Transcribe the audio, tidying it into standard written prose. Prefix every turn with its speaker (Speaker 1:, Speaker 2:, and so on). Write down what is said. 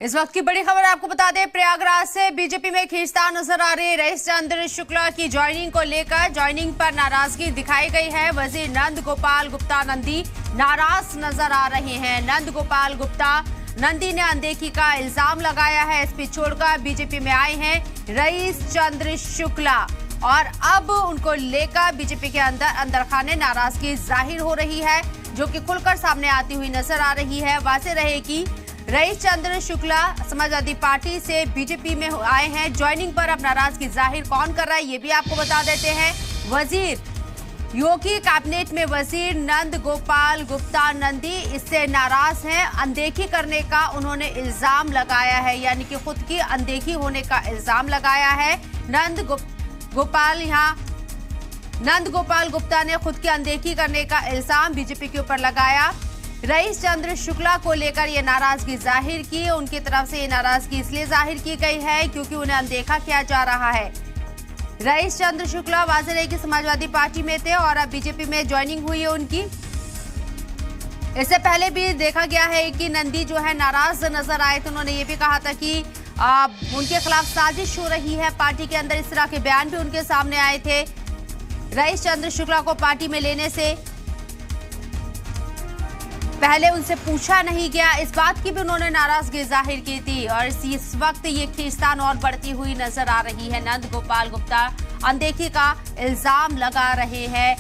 Speaker 1: इस वक्त की बड़ी खबर आपको बता दें, प्रयागराज से बीजेपी में खींचतान नजर आ रही रईस चंद्र शुक्ला की ज्वाइनिंग को लेकर ज्वाइनिंग पर नाराजगी दिखाई गई है। वजीर नंद गोपाल गुप्ता नंदी नाराज नजर आ रहे हैं। नंद गोपाल गुप्ता नंदी ने अनदेखी का इल्जाम लगाया है। एसपी छोड़कर बीजेपी में आए हैं रईस चंद्र शुक्ला और अब उनको लेकर बीजेपी के अंदर खाने नाराजगी जाहिर हो रही है, जो कि खुलकर सामने आती हुई नजर आ रही है। वाज़ेह रहे कि रईस चंद्र शुक्ला समाजवादी पार्टी से बीजेपी में आए हैं। ज्वाइनिंग पर अब नाराजगी जाहिर कौन कर रहा है, ये भी आपको बता देते हैं। वजीर योगी कैबिनेट में वजीर नंद गोपाल गुप्ता नंदी इससे नाराज हैं। अनदेखी करने का उन्होंने इल्जाम लगाया है, यानी कि खुद की अनदेखी होने का इल्जाम लगाया है। नंद गोपाल गुप्ता ने खुद की अनदेखी करने का इल्जाम बीजेपी के ऊपर लगाया। रईस चंद्र शुक्ला को लेकर ये नाराजगी जाहिर की। उनकी तरफ से ये नाराजगी इसलिए जाहिर की गई है क्योंकि उन्हें अनदेखा किया जा रहा है। रईस चंद्र शुक्ला वाज़ेह रहे कि समाजवादी पार्टी में थे और अब बीजेपी में ज्वाइनिंग हुई है उनकी। इससे पहले भी देखा गया है कि नंदी जो है नाराज नजर आए थे। उन्होंने ये भी कहा था कि उनके खिलाफ साजिश हो रही है पार्टी के अंदर। इस तरह के बयान भी उनके सामने आए थे। रईस चंद्र शुक्ला को पार्टी में लेने से पहले उनसे पूछा नहीं गया, इस बात की भी उन्होंने नाराजगी जाहिर की थी। और इस वक्त ये खींचतान और बढ़ती हुई नजर आ रही है। नंद गोपाल गुप्ता अनदेखी का इल्जाम लगा रहे हैं।